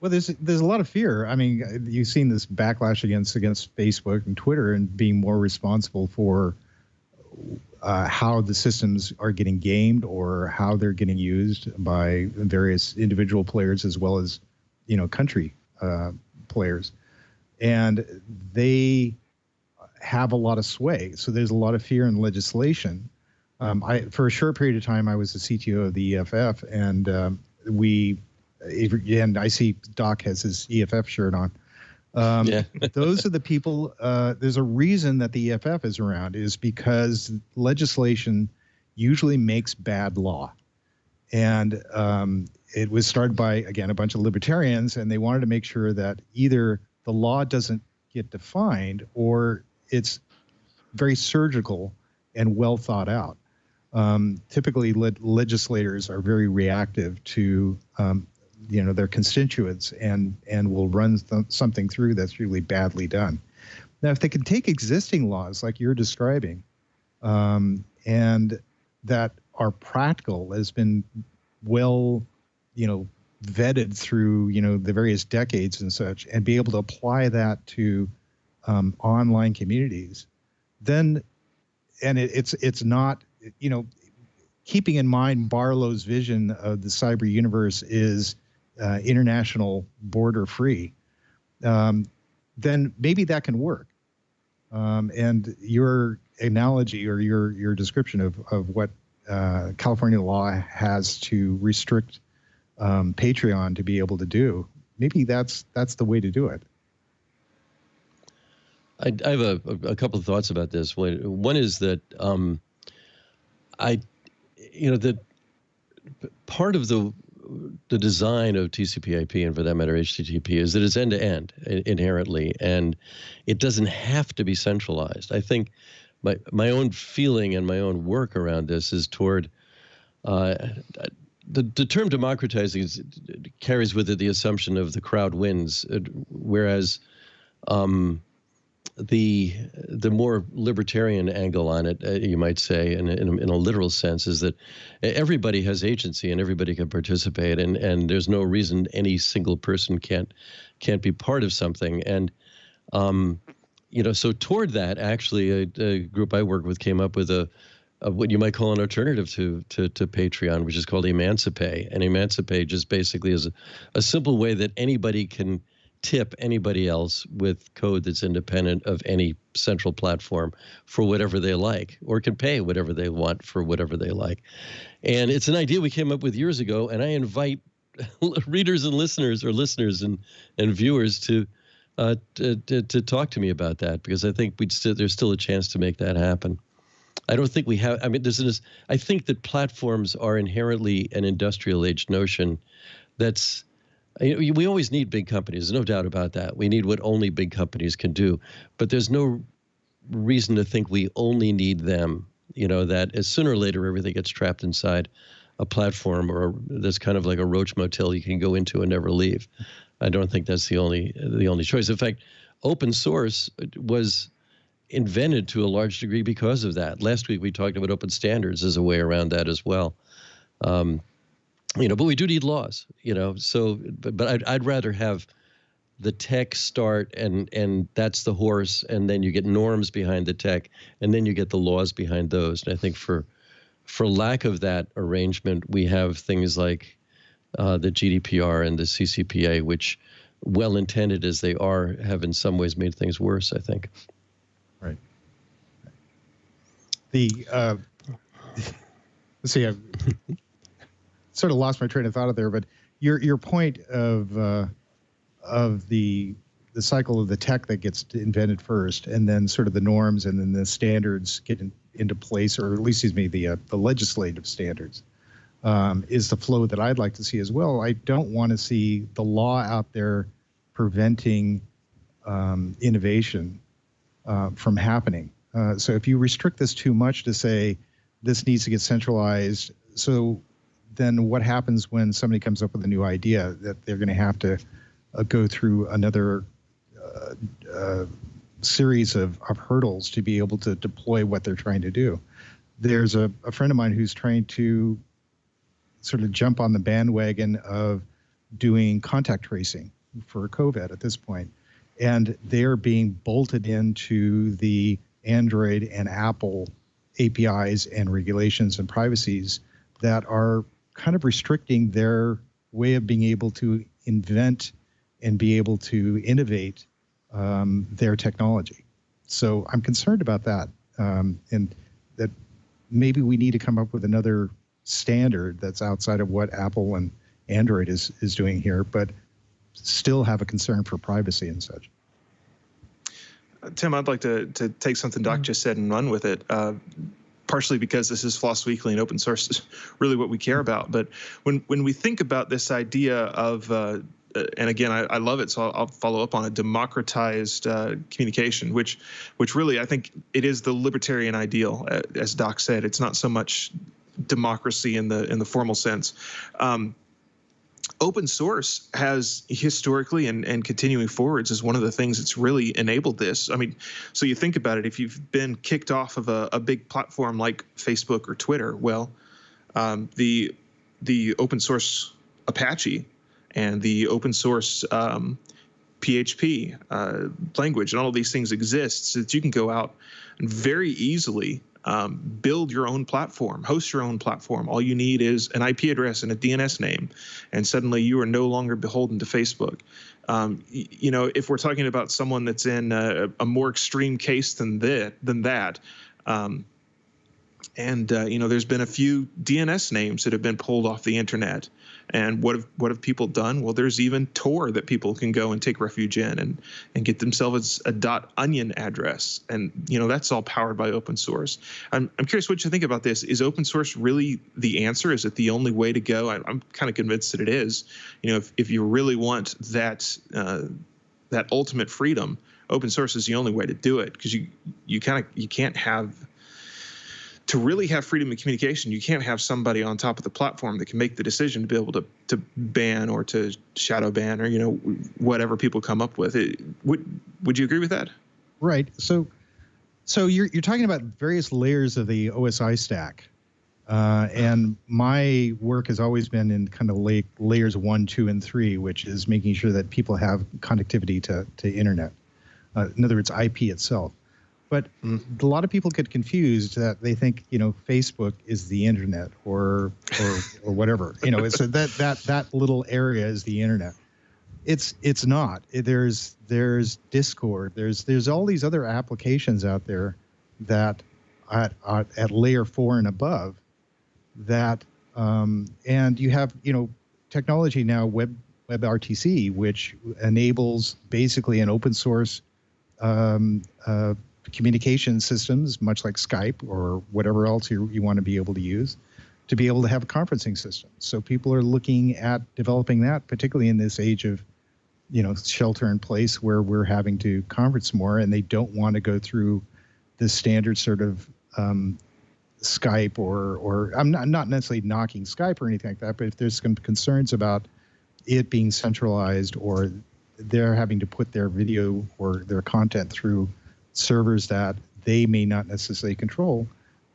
Well, there's a lot of fear. I mean, you've seen this backlash against Facebook and Twitter and being more responsible for how the systems are getting gamed or how they're getting used by various individual players as well as, country players. And they have a lot of sway. So there's a lot of fear in legislation. For a short period of time, I was the CTO of the EFF, and and I see Doc has his EFF shirt on. Those are the people. There's a reason that the EFF is around is because legislation usually makes bad law. And it was started by, again, a bunch of libertarians, and they wanted to make sure that either the law doesn't get defined or it's very surgical and well thought out. Typically, legislators are very reactive to their constituents and will run something through that's really badly done. Now, if they can take existing laws like you're describing and that are practical, has been well, vetted through, the various decades and such, and be able to apply that to online communities, then, and it's not, keeping in mind Barlow's vision of the cyber universe is international border free, then maybe that can work. And your analogy or your description of what California law has to restrict Patreon to be able to do, maybe that's the way to do it. I have a couple of thoughts about this. One is that that part of the design of TCP/IP and for that matter HTTP is that it's end-to-end inherently, and it doesn't have to be centralized. I think my own feeling and my own work around this is toward the term democratizing carries with it the assumption of the crowd wins, whereas the more libertarian angle on it, you might say, in a literal sense, is that everybody has agency and everybody can participate, and there's no reason any single person can't be part of something. And so toward that, actually, a group I work with came up with a what you might call an alternative to Patreon, which is called Emancipate. And Emancipate just basically is a simple way that anybody can tip anybody else with code that's independent of any central platform for whatever they like, or can pay whatever they want for whatever they like. And it's an idea we came up with years ago, and I invite readers and listeners, or listeners and viewers to talk to me about that, because I think there's still a chance to make that happen. I don't think we have. I mean, I think that platforms are inherently an industrial age notion. That's, we always need big companies. There's no doubt about that. We need what only big companies can do. But there's no reason to think we only need them. That as sooner or later everything gets trapped inside a platform, or that's kind of like a roach motel you can go into and never leave. I don't think that's the only choice. In fact, open source was invented to a large degree because of that. Last week we talked about open standards as a way around that as well. But we do need laws, so, but I'd rather have the tech start and that's the horse, and then you get norms behind the tech, and then you get the laws behind those. And I think for lack of that arrangement, we have things like the GDPR and the CCPA, which, well-intended as they are, have in some ways made things worse, I think. Right. Let's see, I've sort of lost my train of thought there, but your point of the cycle of the tech that gets invented first, and then sort of the norms, and then the standards get into place, or at least, the legislative standards, is the flow that I'd like to see as well. I don't want to see the law out there preventing innovation from happening. So if you restrict this too much to say this needs to get centralized, so then what happens when somebody comes up with a new idea that they're going to have to go through another series of hurdles to be able to deploy what they're trying to do? There's a friend of mine who's trying to sort of jump on the bandwagon of doing contact tracing for COVID at this point. And they're being bolted into the Android and Apple APIs and regulations and privacies that are kind of restricting their way of being able to invent and be able to innovate their technology. So I'm concerned about that, and that maybe we need to come up with another standard that's outside of what Apple and Android is doing here, but still have a concern for privacy and such. Tim, I'd like to take something Doc just said and run with it, partially because this is FLOSS Weekly and open source is really what we care about. But when we think about this idea of, and again, I love it, so I'll follow up on it, democratized communication, which really, I think it is the libertarian ideal, as Doc said. It's not so much democracy in the formal sense. Open source has historically and continuing forwards is one of the things that's really enabled this. I mean, so you think about it, if you've been kicked off of a big platform like Facebook or Twitter, well, the open source Apache and the open source PHP language and all of these things exist so that you can go out and very easily build your own platform, host your own platform. All you need is an IP address and a DNS name, and suddenly you are no longer beholden to Facebook. If we're talking about someone that's in a more extreme case than that, there's been a few DNS names that have been pulled off the internet. And what have people done? Well, there's even Tor that people can go and take refuge in and get themselves a .onion address. And, that's all powered by open source. I'm curious what you think about this. Is open source really the answer? Is it the only way to go? I'm kind of convinced that it is. If you really want that ultimate freedom, open source is the only way to do it, because you can't have, to really have freedom of communication, you can't have somebody on top of the platform that can make the decision to be able to ban or to shadow ban, or whatever people come up with. Would you agree with that? Right. So you're talking about various layers of the OSI stack. And my work has always been in kind of layers 1, 2, and 3, which is making sure that people have connectivity to internet. In other words, IP itself. But a lot of people get confused that they think, Facebook is the internet or whatever. So that little area is the internet. It's not. There's Discord. There's all these other applications out there that at layer 4 and above. That and you have technology now, WebRTC, which enables basically an open source communication systems, much like Skype or whatever else you want to be able to use, to be able to have a conferencing system. So people are looking at developing that, particularly in this age of shelter in place, where we're having to conference more, and they don't want to go through the standard sort of Skype or I'm not necessarily knocking Skype or anything like that, but if there's some concerns about it being centralized, or they're having to put their video or their content through servers that they may not necessarily control,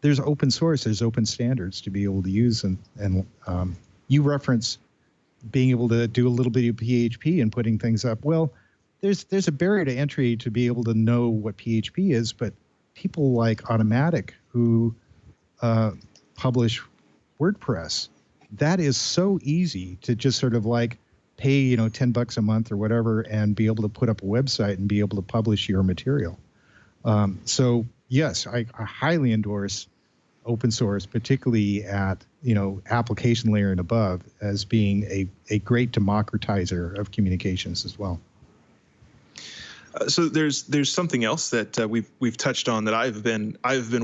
there's open source, there's open standards to be able to use. And you reference being able to do a little bit of PHP and putting things up. Well, there's a barrier to entry to be able to know what PHP is, but people like Automatic, who publish WordPress, that is so easy to just sort of like pay $10 a month or whatever, and be able to put up a website and be able to publish your material. So yes, I highly endorse open source, particularly at application layer and above, as being a great democratizer of communications as well. So there's something else that we've touched on that I've been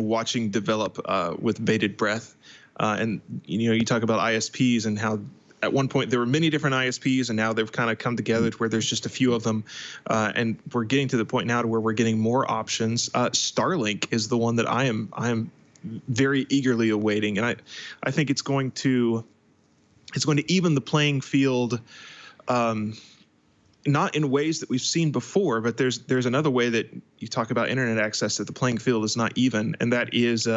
watching develop with bated breath, and you talk about ISPs and how at one point there were many different ISPs, and now they've kind of come together to where there's just a few of them, and we're getting to the point now to where we're getting more options. Starlink is the one that I am very eagerly awaiting, and I think it's going to even the playing field. Not in ways that we've seen before, but there's another way that you talk about internet access that the playing field is not even, and that is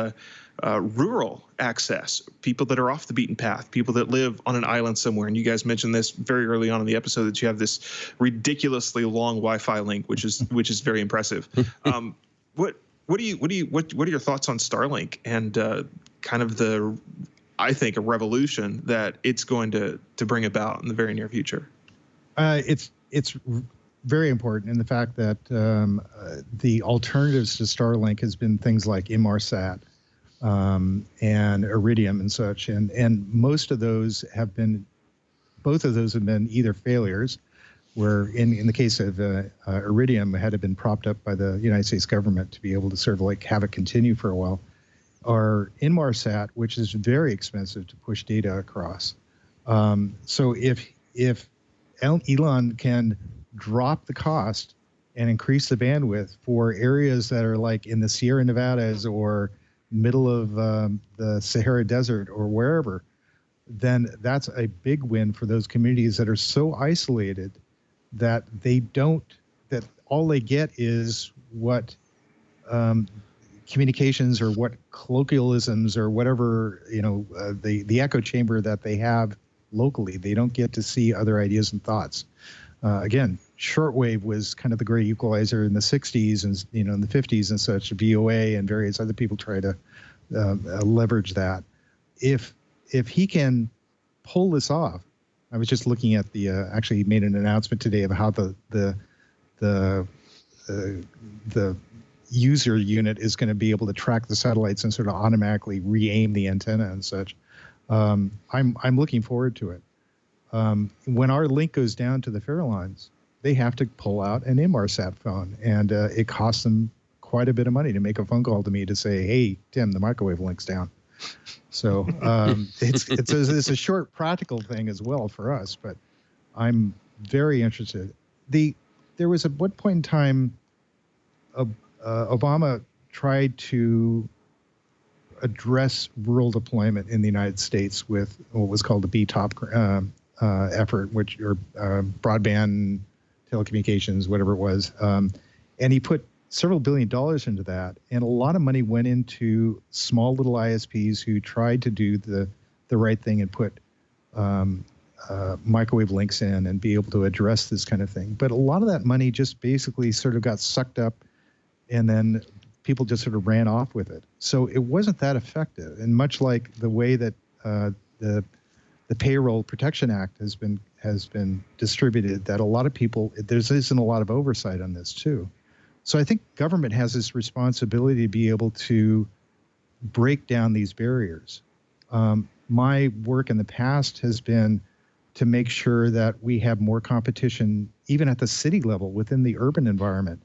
rural access. People that are off the beaten path, people that live on an island somewhere. And you guys mentioned this very early on in the episode, that you have this ridiculously long Wi-Fi link, which is very impressive. What are your thoughts on Starlink and kind of I think a revolution that it's going to bring about in the very near future? It's very important in the fact that the alternatives to Starlink has been things like Inmarsat and Iridium and such, and both of those have been either failures, where in the case of Iridium, it had been propped up by the United States government to be able to sort of like have it continue for a while, or Inmarsat, which is very expensive to push data across. So if Elon can drop the cost and increase the bandwidth for areas that are like in the Sierra Nevadas or middle of the Sahara Desert or wherever, then that's a big win for those communities that are so isolated that that all they get is what communications or what colloquialisms or whatever, the echo chamber that they have locally. They don't get to see other ideas and thoughts. Again, shortwave was kind of the great equalizer in the 60s and in the 50s and such. VOA and various other people try to leverage that. If he can pull this off, I was just looking at actually he made an announcement today of how the user unit is going to be able to track the satellites and sort of automatically re-aim the antenna and such. I'm looking forward to it. When our link goes down to the Farallones, they have to pull out an Inmarsat phone, and it costs them quite a bit of money to make a phone call to me to say, "Hey, Tim, the microwave link's down." So it's a short practical thing as well for us, but I'm very interested. There was at one point in time Obama tried to address rural deployment in the United States with what was called the BTOP effort, which or broadband telecommunications, whatever it was, and he put several $1 billion into that, and a lot of money went into small little ISPs who tried to do the right thing and put microwave links in and be able to address this kind of thing. But a lot of that money just basically sort of got sucked up, and then people just sort of ran off with it. So it wasn't that effective. And much like the way that the Payroll Protection Act has been distributed, that a lot of people, there isn't a lot of oversight on this too. So I think government has this responsibility to be able to break down these barriers. My work in the past has been to make sure that we have more competition, even at the city level, within the urban environment.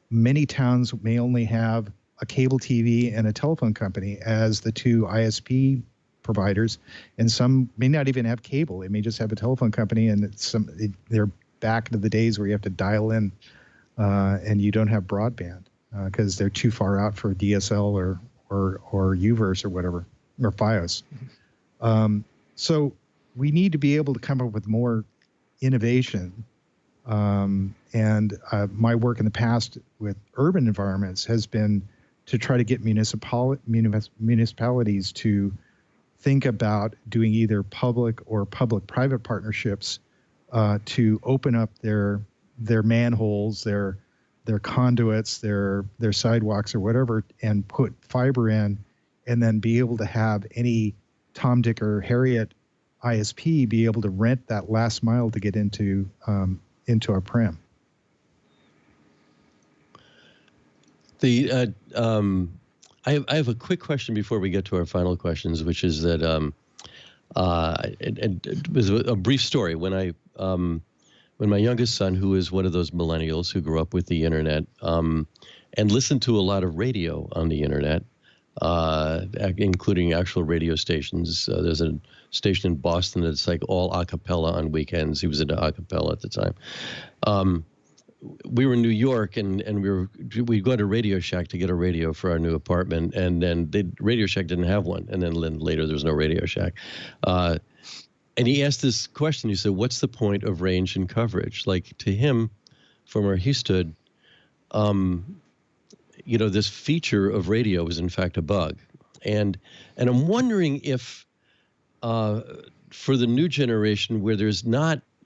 Many towns may only have a cable TV and a telephone company as the two ISP providers, and some may not even have cable. They may just have a telephone company, and they're back to the days where you have to dial in, and you don't have broadband because they're too far out for DSL or UVerse or whatever, or FiOS. So we need to be able to come up with more innovation. And my work in the past with urban environments has been to try to get municipalities to think about doing either public or public-private partnerships to open up their manholes, their conduits, their sidewalks or whatever, and put fiber in, and then be able to have any Tom, Dick, or Harriet ISP be able to rent that last mile to get into our prem. I have a quick question before we get to our final questions, which is that it was a brief story when my youngest son, who is one of those millennials who grew up with the internet and listened to a lot of radio on the internet, including actual radio stations. There's a station in Boston that's like all a cappella on weekends. He was into a cappella at the time. We were in New York, and we'd go to Radio Shack to get a radio for our new apartment, and then Radio Shack didn't have one, and then later there was no Radio Shack. And he asked this question. He said, "What's the point of range and coverage?" Like, to him, from where he stood, this feature of radio was in fact a bug, and I'm wondering if for the new generation, where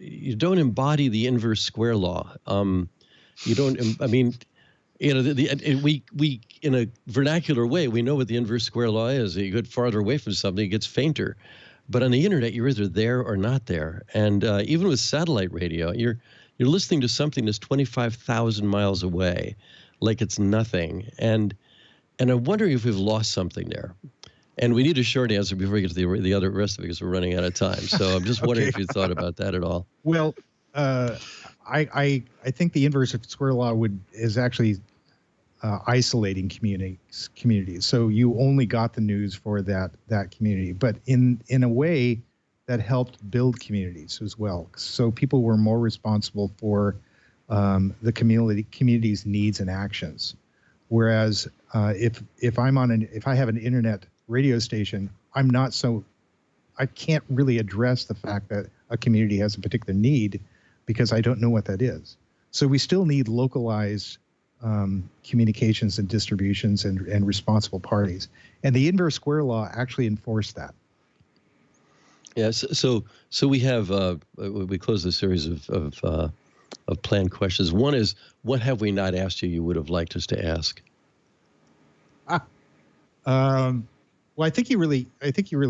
you don't embody the inverse square law. You don't. I mean, we in a vernacular way, we know what the inverse square law is. You get farther away from something, it gets fainter. But on the internet, you're either there or not there. And even with satellite radio, you're listening to something that's 25,000 miles away, like it's nothing. And I'm wondering if we've lost something there. And we need a short answer before we get to the other rest of it, because we're running out of time. So I'm just wondering if you thought about that at all. Well, I think the inverse of square law is actually isolating communities. So you only got the news for that community, but in a way that helped build communities as well. So people were more responsible for the community's needs and actions. Whereas if I have an internet radio station, I can't really address the fact that a community has a particular need because I don't know what that is. So we still need localized communications and distributions and responsible parties. And the inverse square law actually enforced that. Yes. So we have we close the series of planned questions. One is, what have we not asked you would have liked us to ask? Well, I think you really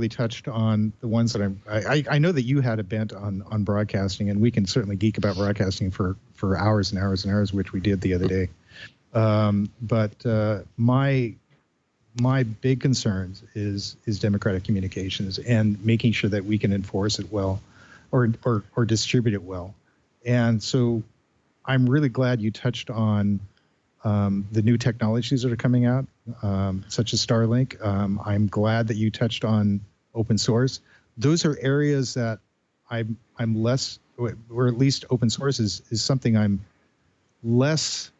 touched on the ones that I know that you had a bent on broadcasting, and we can certainly geek about broadcasting for hours and hours and hours, which we did the other day. But my big concerns is democratic communications and making sure that we can enforce it well, or distribute it well. And so I'm really glad you touched on the new technologies that are coming out, such as Starlink. I'm glad that you touched on open source. Those are areas that I'm less, or at least open source is something I'm less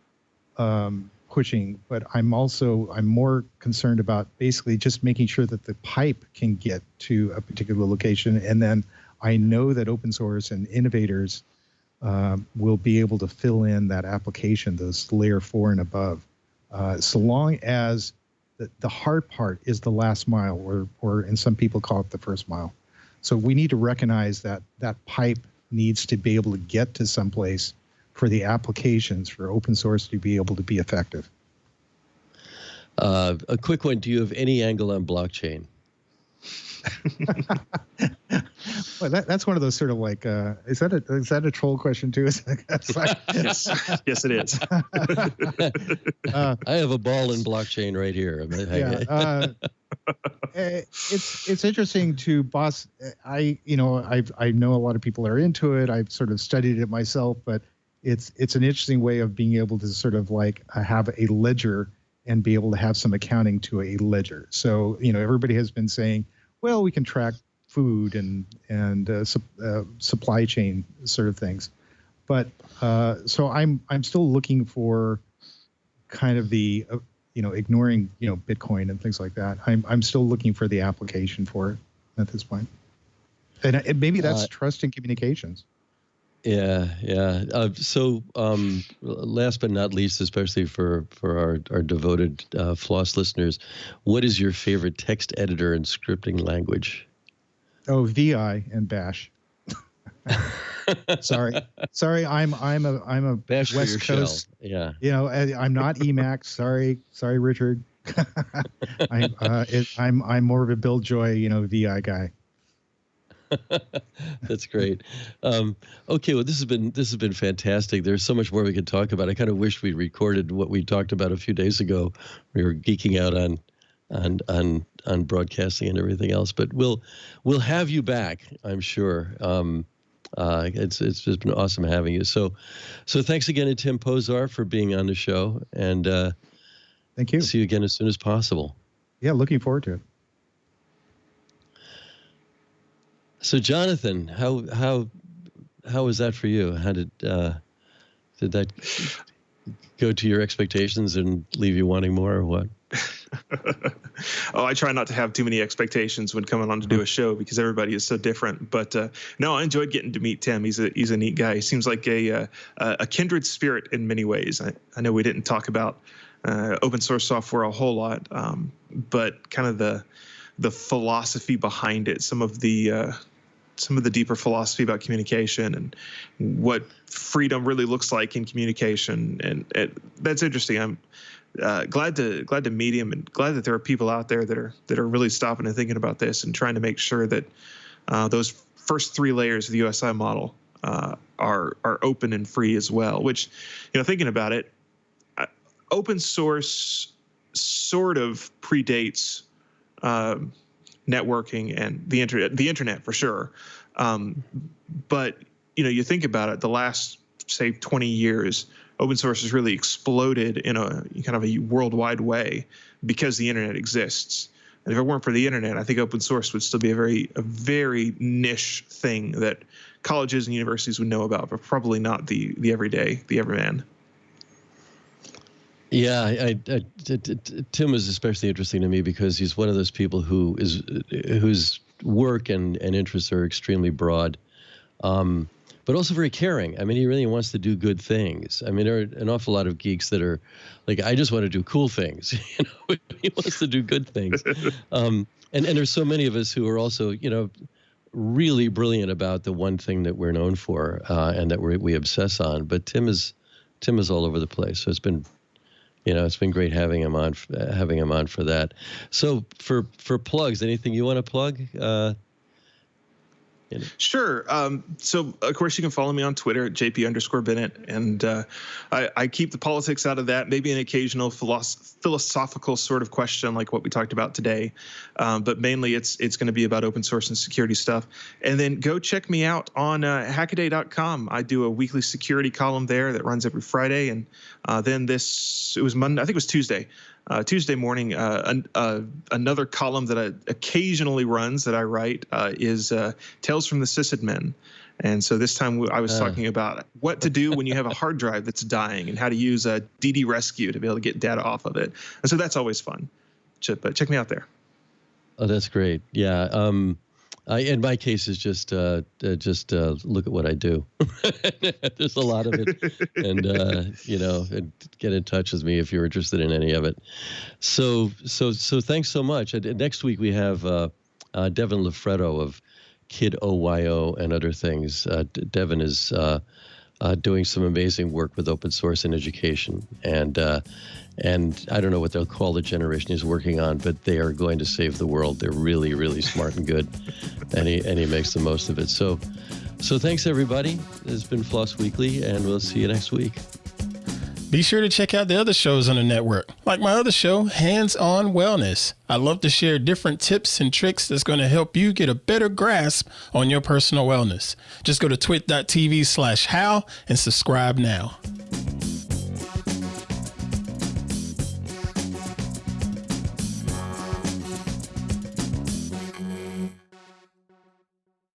pushing, but I'm more concerned about basically just making sure that the pipe can get to a particular location, and then I know that open source and innovators will be able to fill in that application, those layer 4 and above, so long as the hard part is the last mile, or and some people call it the first mile. So we need to recognize that that pipe needs to be able to get to someplace for the applications for open source to be able to be effective. A quick one. Do you have any angle on blockchain? Well, that's one of those sort of like, is that a troll question too? Yes, it is. I have a ball in blockchain right here. It's interesting to boss. I know a lot of people are into it. I've sort of studied it myself, but it's an interesting way of being able to sort of like have a ledger and be able to have some accounting to a ledger. So everybody has been saying, well, we can track food and supply chain sort of things, but so I'm still looking for kind of the ignoring Bitcoin and things like that. I'm still looking for the application for it at this point, and maybe that's trust in communications. Yeah. So last but not least, especially for our devoted FLOSS listeners, what is your favorite text editor and scripting language? Oh, VI and Bash. Sorry. I'm a Bash West for your Coast. Shell. Yeah. I'm not Emacs. Sorry, Richard. I'm more of a Bill Joy, VI guy. That's great. Okay, well, this has been fantastic. There's so much more we could talk about. I kind of wish we recorded what we talked about a few days ago. We were geeking out on broadcasting and everything else, but we'll have you back, I'm sure. It's just been awesome having you. So thanks again to Tim Pozar for being on the show, and thank you. See you again as soon as possible. Yeah, looking forward to it. So, Jonathan, how was that for you? How did that go to your expectations and leave you wanting more, or what? Oh, I try not to have too many expectations when coming on to do a show because everybody is so different. But no, I enjoyed getting to meet Tim. He's a neat guy. He seems like a kindred spirit in many ways. I know we didn't talk about open source software a whole lot, but kind of the philosophy behind it, some of the deeper philosophy about communication and what freedom really looks like in communication, and that's interesting. I'm glad to meet him, and glad that there are people out there that are really stopping and thinking about this and trying to make sure that those first 3 layers of the USI model are open and free as well. Which, thinking about it, open source sort of predates networking and the internet for sure. But you think about it, the last say 20 years, open source has really exploded in a kind of a worldwide way because the internet exists. And if it weren't for the internet, I think open source would still be a very niche thing that colleges and universities would know about, but probably not the everyman. Yeah, Tim was especially interesting to me because he's one of those people whose work and interests are extremely broad, but also very caring. I mean, he really wants to do good things. I mean, there are an awful lot of geeks that are like, I just want to do cool things. He wants to do good things. And there's so many of us who are also, really brilliant about the one thing that we're known for and that we obsess on. But Tim is all over the place. So it's been great having him on for that. So for plugs, anything you want to plug? Sure. So, of course, you can follow me on Twitter at JP_Bennett. And I keep the politics out of that, maybe an occasional philosophical sort of question like what we talked about today. But mainly it's going to be about open source and security stuff. And then go check me out on hackaday.com. I do a weekly security column there that runs every Friday. And then it was Monday, I think it was Tuesday. Tuesday morning, another column that occasionally runs that I write is Tales from the Sysadmin. And so this time I was talking about what to do when you have a hard drive that's dying and how to use a DD rescue to be able to get data off of it. And so that's always fun. But check me out there. Oh, that's great. Yeah. In my case, is just look at what I do. There's a lot of it, and and get in touch with me if you're interested in any of it. So thanks so much. Next week we have Devin Lafredo of Kid OYO and other things. Devin is doing some amazing work with open source in education, and I don't know what they'll call the generation he's working on, but they are going to save the world. They're really, really smart and good, and he makes the most of it. So thanks everybody. This has been Floss Weekly, and we'll see you next week. Be sure to check out the other shows on the network, like my other show, Hands On Wellness. I love to share different tips and tricks that's going to help you get a better grasp on your personal wellness. Just go to twit.tv/how and subscribe now.